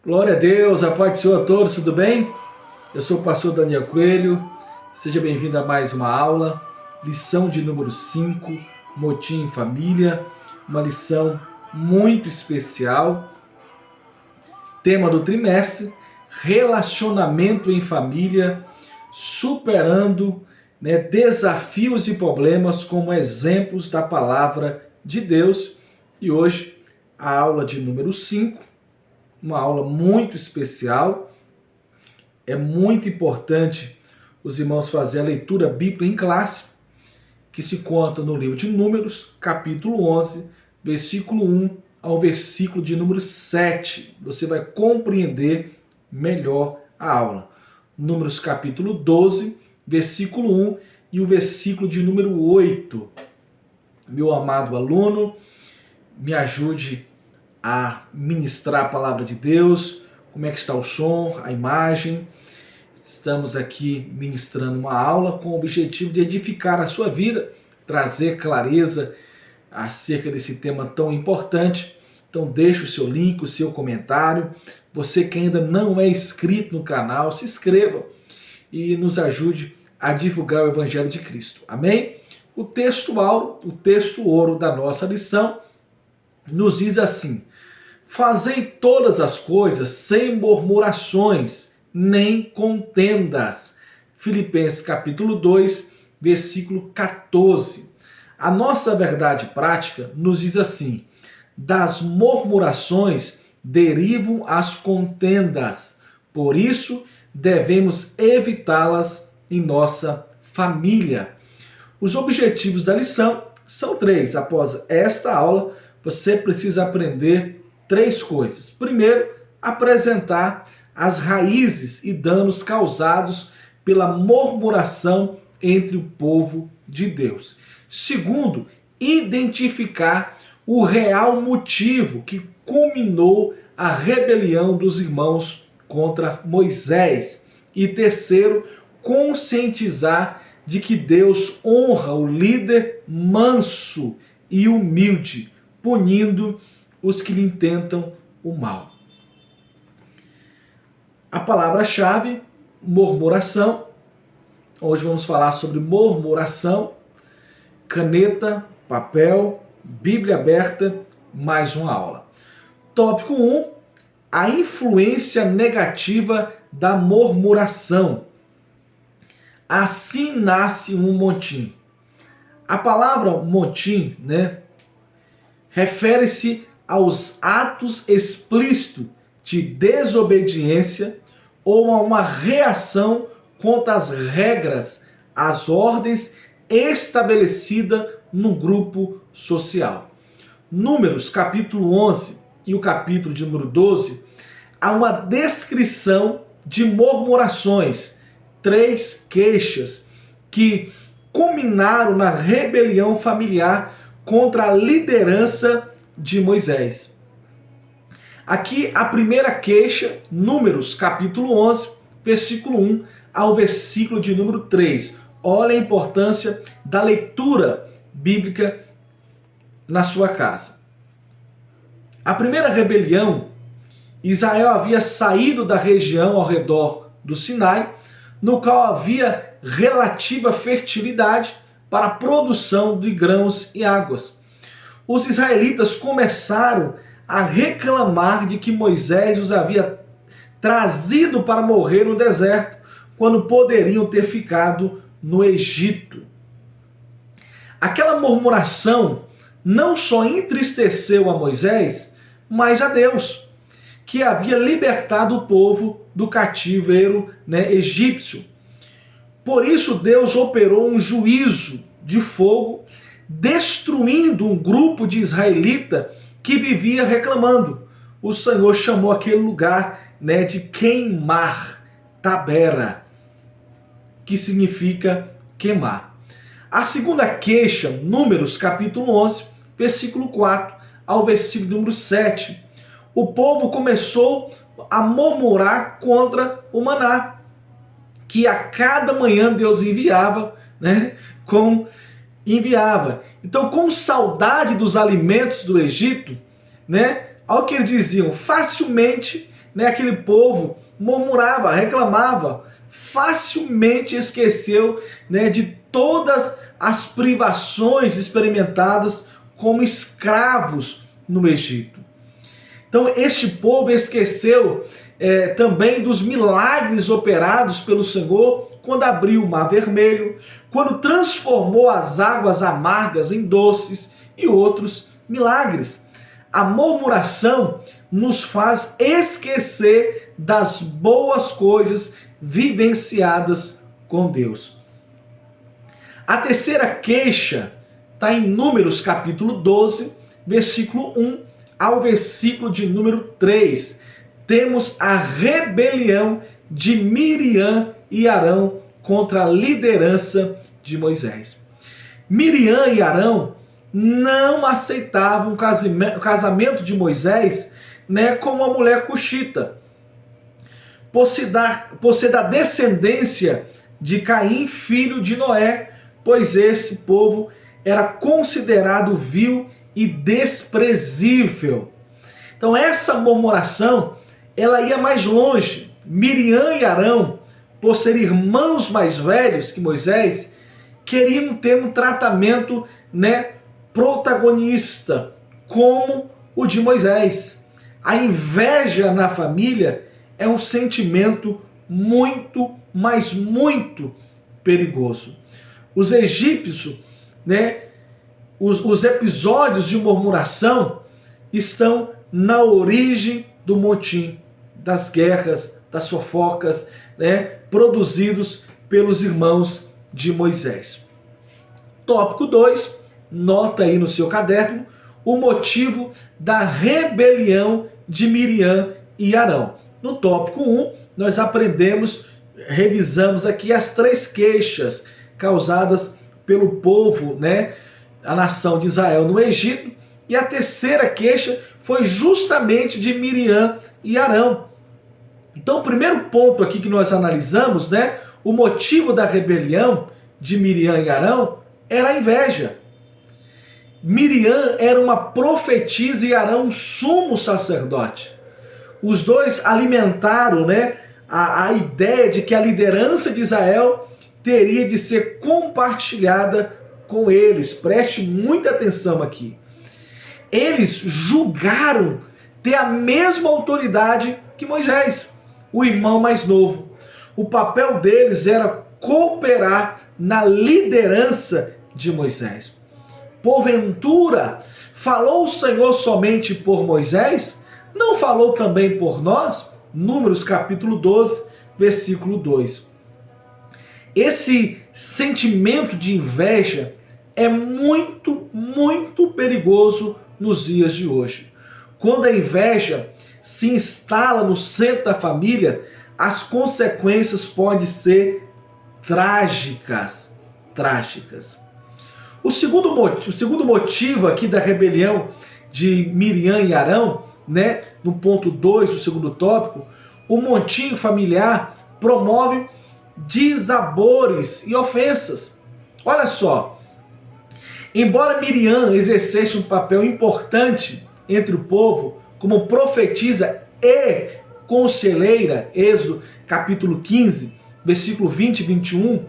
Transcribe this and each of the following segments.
Glória a Deus, a paz do Senhor a todos, tudo bem? Eu sou o pastor Daniel Coelho, seja bem-vindo a mais uma aula, lição de número 5, Motim em Família, uma lição muito especial, tema do trimestre, relacionamento em família, superando desafios e problemas como exemplos da palavra de Deus. E hoje, a aula de número 5, uma aula muito especial. É muito importante os irmãos fazerem a leitura bíblica em classe, que se conta no livro de Números, capítulo 11, versículo 1 ao versículo de número 7. Você vai compreender melhor a aula. Números capítulo 12, versículo 1 e o versículo de número 8. Meu amado aluno, me ajude a ministrar a palavra de Deus. Como é que está o som, a imagem? Estamos aqui ministrando uma aula com o objetivo de edificar a sua vida, trazer clareza acerca desse tema tão importante. Então deixe o seu link, o seu comentário. Você que ainda não é inscrito no canal, se inscreva e nos ajude a divulgar o Evangelho de Cristo. Amém? O texto ouro da nossa lição nos diz assim: fazei todas as coisas sem murmurações, nem contendas. Filipenses capítulo 2, versículo 14. A nossa verdade prática nos diz assim: das murmurações derivam as contendas. Por isso, devemos evitá-las em nossa família. Os objetivos da lição são 3. Após esta aula, você precisa aprender 3 coisas. Primeiro, apresentar as raízes e danos causados pela murmuração entre o povo de Deus. Segundo, identificar o real motivo que culminou a rebelião dos irmãos contra Moisés. E terceiro, conscientizar de que Deus honra o líder manso e humilde, punindo os que lhe intentam o mal. A palavra-chave, murmuração. Hoje vamos falar sobre murmuração, caneta, papel, Bíblia aberta, mais uma aula. Tópico 1, a influência negativa da murmuração. Assim nasce um motim. A palavra motim, refere-se aos atos explícitos de desobediência ou a uma reação contra as regras, as ordens estabelecidas no grupo social. Números capítulo 11 e o capítulo de número 12, há uma descrição de murmurações, 3 queixas que culminaram na rebelião familiar contra a liderança de Moisés. Aqui a primeira queixa, Números capítulo 11, versículo 1 ao versículo de número 3. Olha a importância da leitura bíblica na sua casa. A primeira rebelião, Israel havia saído da região ao redor do Sinai, no qual havia relativa fertilidade para a produção de grãos e águas. Os israelitas começaram a reclamar de que Moisés os havia trazido para morrer no deserto, quando poderiam ter ficado no Egito. Aquela murmuração não só entristeceu a Moisés, mas a Deus, que havia libertado o povo do cativeiro egípcio. Por isso Deus operou um juízo de fogo, destruindo um grupo de israelitas que vivia reclamando. O Senhor chamou aquele lugar de queimar, Tabera, que significa queimar. A segunda queixa, Números capítulo 11, versículo 4 ao versículo número 7. O povo começou a murmurar contra o maná, que a cada manhã Deus enviava, Então, com saudade dos alimentos do Egito, ao que eles diziam, facilmente né, aquele povo murmurava, reclamava, facilmente esqueceu, né, de todas as privações experimentadas como escravos no Egito. Então este povo esqueceu também dos milagres operados pelo Senhor quando abriu o Mar Vermelho, quando transformou as águas amargas em doces e outros milagres. A murmuração nos faz esquecer das boas coisas vivenciadas com Deus. A terceira queixa está em Números capítulo 12, versículo 1 ao versículo de número 3. Temos a rebelião de Miriam e Arão contra a liderança de Moisés. Miriam e Arão não aceitavam o casamento de Moisés, né, com uma mulher cuxita, por ser da descendência de Caim, filho de Noé, pois esse povo era considerado vil e desprezível. Então essa murmuração, ela ia mais longe. Miriam e Arão, por serem irmãos mais velhos que Moisés, queriam ter um tratamento, né, protagonista, como o de Moisés. A inveja na família é um sentimento muito, mas muito perigoso. Os egípcios, né, os episódios de murmuração estão na origem do motim, das guerras, das fofocas, né, produzidos pelos irmãos de Moisés. Tópico 2, nota aí no seu caderno, o motivo da rebelião de Miriam e Arão. No tópico 1, nós revisamos aqui as 3 queixas causadas pelo povo, né, a nação de Israel no Egito, e a terceira queixa foi justamente de Miriam e Arão. Então o primeiro ponto aqui que nós analisamos, né, o motivo da rebelião de Miriam e Arão era a inveja. Miriam era uma profetisa e Arão um sumo sacerdote. Os dois alimentaram, né, a ideia de que a liderança de Israel teria de ser compartilhada com eles. Preste muita atenção aqui. Eles julgaram ter a mesma autoridade que Moisés, o irmão mais novo. O papel deles era cooperar na liderança de Moisés. Porventura, falou o Senhor somente por Moisés? Não falou também por nós? Números capítulo 12, versículo 2. Esse sentimento de inveja é muito, muito perigoso nos dias de hoje. Quando a inveja se instala no centro da família, as consequências podem ser trágicas. O segundo motivo aqui da rebelião de Miriam e Arão, né, no ponto 2 do segundo tópico, o montinho familiar promove desabores e ofensas. Olha só, embora Miriam exercesse um papel importante entre o povo como profetisa e conselheira, Êxodo capítulo 15, versículo 20 e 21,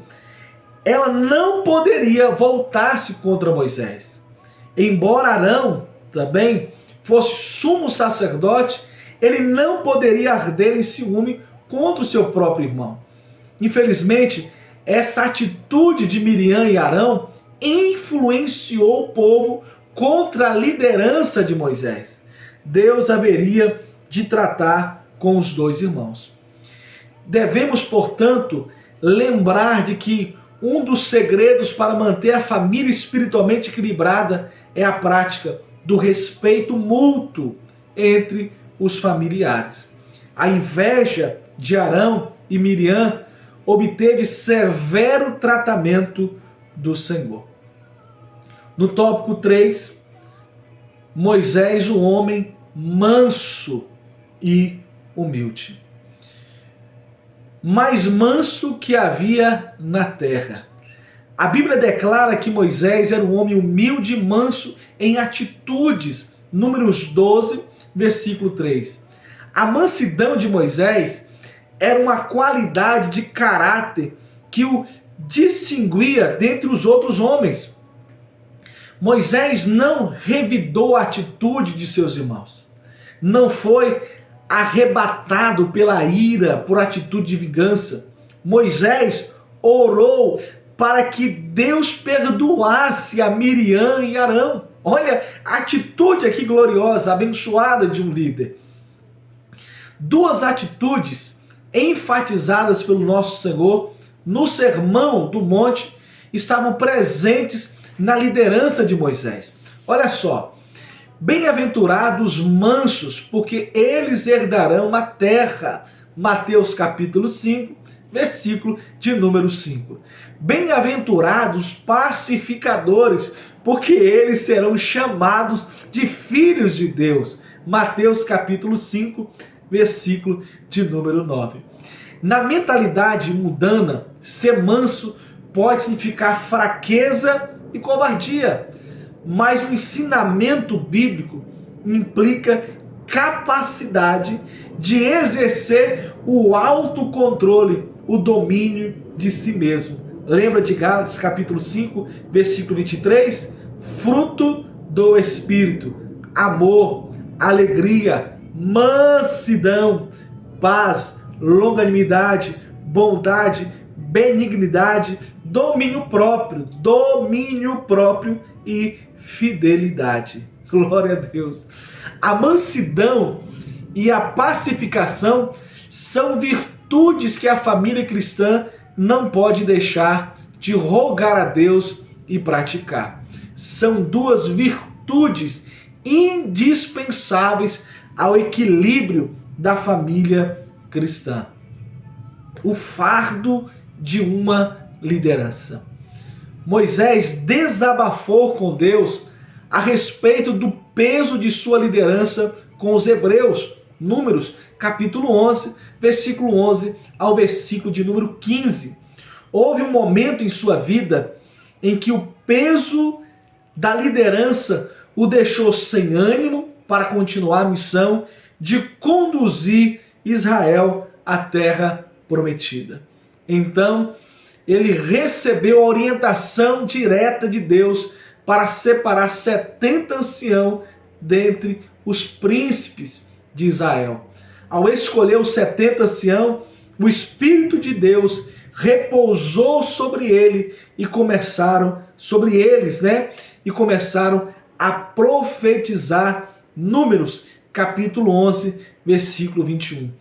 ela não poderia voltar-se contra Moisés. Embora Arão também fosse sumo sacerdote, ele não poderia arder em ciúme contra o seu próprio irmão. Infelizmente, essa atitude de Miriam e Arão influenciou o povo contra a liderança de Moisés. Deus haveria de tratar com os dois irmãos. Devemos, portanto, lembrar de que um dos segredos para manter a família espiritualmente equilibrada é a prática do respeito mútuo entre os familiares. A inveja de Arão e Miriam obteve severo tratamento do Senhor. No tópico 3, Moisés, um homem manso e humilde. Mais manso que havia na terra. A Bíblia declara que Moisés era um homem humilde e manso em atitudes. Números 12, versículo 3. A mansidão de Moisés era uma qualidade de caráter que o distinguia dentre os outros homens. Moisés não revidou a atitude de seus irmãos. Não foi arrebatado pela ira, por atitude de vingança. Moisés orou para que Deus perdoasse a Miriam e Arão. Olha a atitude aqui gloriosa, abençoada de um líder. Duas atitudes enfatizadas pelo nosso Senhor no Sermão do Monte estavam presentes na liderança de Moisés. Olha só, bem-aventurados mansos, porque eles herdarão a terra. Mateus capítulo 5, versículo de número 5. Bem-aventurados pacificadores, porque eles serão chamados de filhos de Deus. Mateus capítulo 5, versículo de número 9. Na mentalidade mundana, ser manso pode significar fraqueza e covardia, mas o ensinamento bíblico implica capacidade de exercer o autocontrole, o domínio de si mesmo. Lembra de Gálatas capítulo 5, versículo 23? Fruto do Espírito: amor, alegria, mansidão, paz, longanimidade, bondade, benignidade, domínio próprio e fidelidade. Glória a Deus. A mansidão e a pacificação são virtudes que a família cristã não pode deixar de rogar a Deus e praticar. São duas virtudes indispensáveis ao equilíbrio da família cristã. O fardo de uma liderança. Moisés desabafou com Deus a respeito do peso de sua liderança com os hebreus. Números, capítulo 11, versículo 11 ao versículo de número 15. Houve um momento em sua vida em que o peso da liderança o deixou sem ânimo para continuar a missão de conduzir Israel à terra prometida. Então, ele recebeu a orientação direta de Deus para separar 70 anciãos dentre os príncipes de Israel. Ao escolher os 70 anciãos, o Espírito de Deus repousou sobre ele e começaram a profetizar. Números, capítulo 11, versículo 21.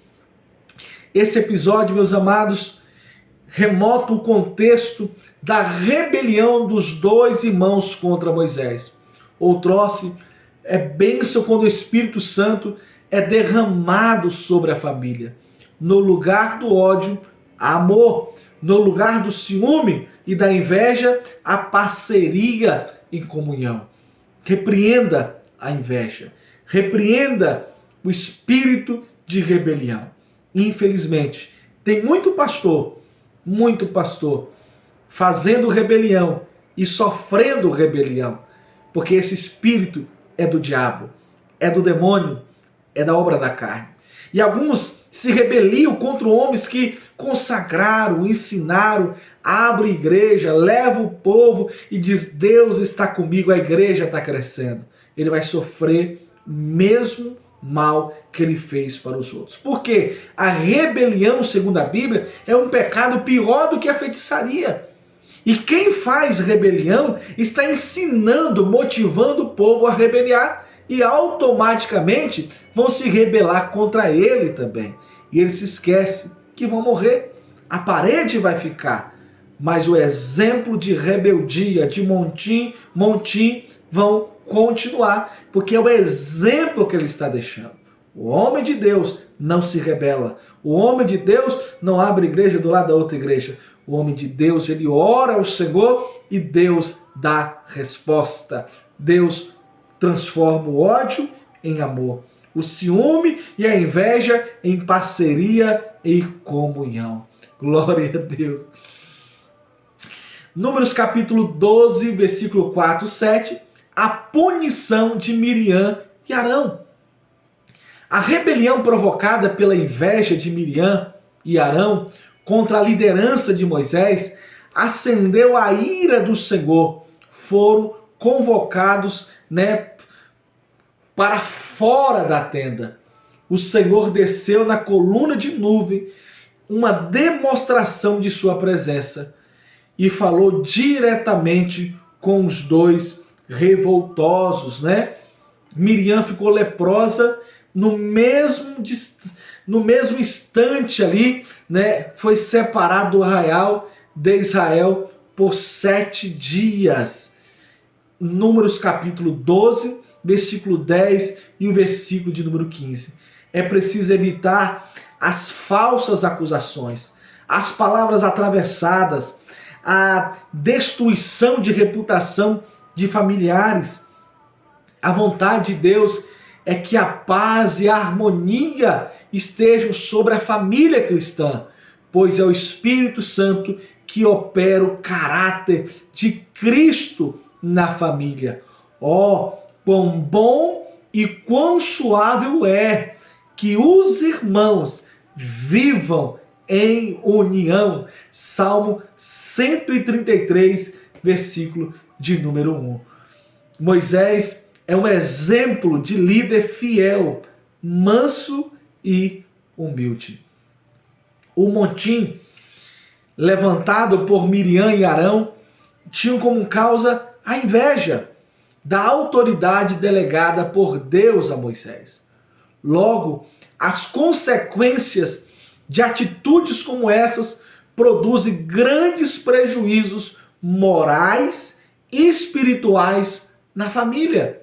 Esse episódio, meus amados, remota o contexto da rebelião dos dois irmãos contra Moisés. Outroce é bênção quando o Espírito Santo é derramado sobre a família. No lugar do ódio, há amor. No lugar do ciúme e da inveja, há parceria em comunhão. Repreenda a inveja. Repreenda o espírito de rebelião. Infelizmente, tem muito pastor fazendo rebelião e sofrendo rebelião, porque esse espírito é do diabo, é do demônio, é da obra da carne. E alguns se rebeliam contra homens que consagraram, ensinaram, abrem igreja, levam o povo e diz: Deus está comigo, a igreja está crescendo. Ele vai sofrer mesmo mal que ele fez para os outros. Porque a rebelião, segundo a Bíblia, é um pecado pior do que a feitiçaria. E quem faz rebelião está ensinando, motivando o povo a rebeliar e automaticamente vão se rebelar contra ele também. E ele se esquece que vão morrer. A parede vai ficar, mas o exemplo de rebeldia, de montim vão continuar, porque é o exemplo que ele está deixando. O homem de Deus não se rebela. O homem de Deus não abre igreja do lado da outra igreja. O homem de Deus, ele ora ao Senhor e Deus dá resposta. Deus transforma o ódio em amor, o ciúme e a inveja em parceria e comunhão. Glória a Deus. Números capítulo 12, versículo 4, 7. A punição de Miriam e Arão. A rebelião provocada pela inveja de Miriam e Arão contra a liderança de Moisés acendeu a ira do Senhor. Foram convocados, para fora da tenda. O Senhor desceu na coluna de nuvem, uma demonstração de sua presença, e falou diretamente com os dois revoltosos, Miriam ficou leprosa no mesmo instante ali, foi separado do arraial de Israel por 7 dias. Números capítulo 12, versículo 10 e o versículo de número 15. É preciso evitar as falsas acusações, as palavras atravessadas, a destruição de reputação de familiares. A vontade de Deus é que a paz e a harmonia estejam sobre a família cristã, pois é o Espírito Santo que opera o caráter de Cristo na família. Quão bom e quão suave é que os irmãos vivam em união. Salmo 133, versículo de número 1. Moisés é um exemplo de líder fiel, manso e humilde. O montim levantado por Miriam e Arão tinham como causa a inveja da autoridade delegada por Deus a Moisés. Logo, as consequências de atitudes como essas produzem grandes prejuízos morais e espirituais na família.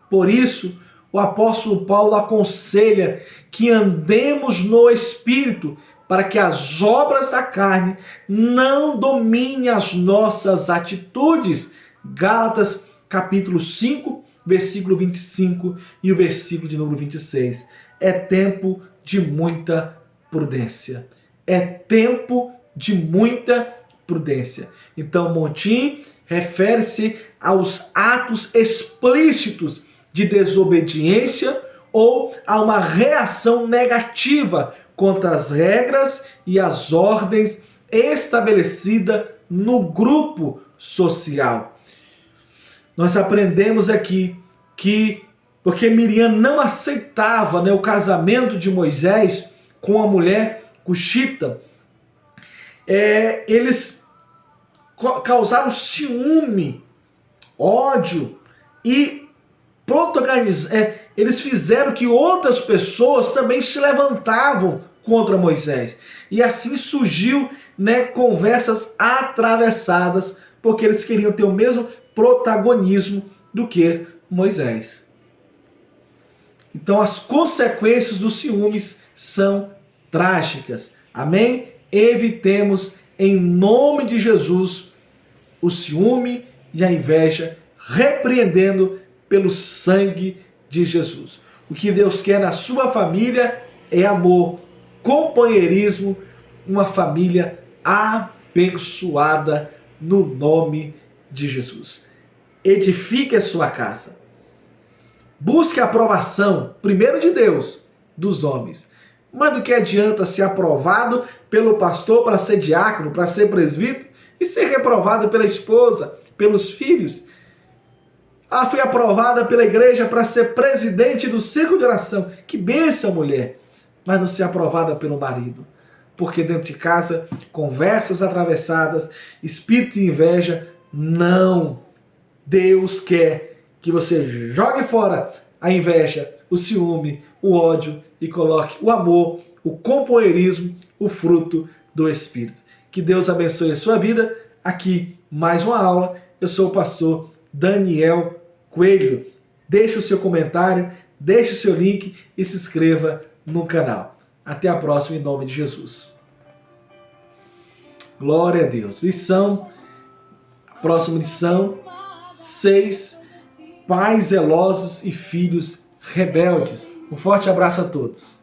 Por isso, o apóstolo Paulo aconselha que andemos no Espírito, para que as obras da carne não dominem as nossas atitudes. Gálatas capítulo 5, versículo 25 e o versículo de número 26. É tempo de muita prudência. É tempo de muita prudência. Então, montim refere-se aos atos explícitos de desobediência ou a uma reação negativa contra as regras e as ordens estabelecidas no grupo social. Nós aprendemos aqui que, porque Miriam não aceitava o casamento de Moisés com a mulher cuxita, eles causaram ciúme, ódio e eles fizeram que outras pessoas também se levantavam contra Moisés. E assim surgiu conversas atravessadas, porque eles queriam ter o mesmo protagonismo do que Moisés. Então as consequências dos ciúmes são trágicas. Amém? Evitemos em nome de Jesus o ciúme e a inveja, repreendendo pelo sangue de Jesus. O que Deus quer na sua família é amor, companheirismo, uma família abençoada no nome de Jesus. Edifique a sua casa. Busque a aprovação, primeiro de Deus, dos homens. Mas do que adianta ser aprovado pelo pastor para ser diácono, para ser presbítero, e ser reprovado pela esposa, pelos filhos? Fui aprovada pela igreja para ser presidente do círculo de oração. Que bênção, mulher! Mas não ser aprovada pelo marido. Porque dentro de casa, conversas atravessadas, espírito de inveja, não. Deus quer que você jogue fora a inveja, o ciúme, o ódio e coloque o amor, o companheirismo, o fruto do Espírito. Que Deus abençoe a sua vida. Aqui, mais uma aula. Eu sou o pastor Daniel Coelho. Deixe o seu comentário, deixe o seu link e se inscreva no canal. Até a próxima, em nome de Jesus. Glória a Deus. Próxima lição, 6. Pais zelosos e filhos rebeldes. Um forte abraço a todos.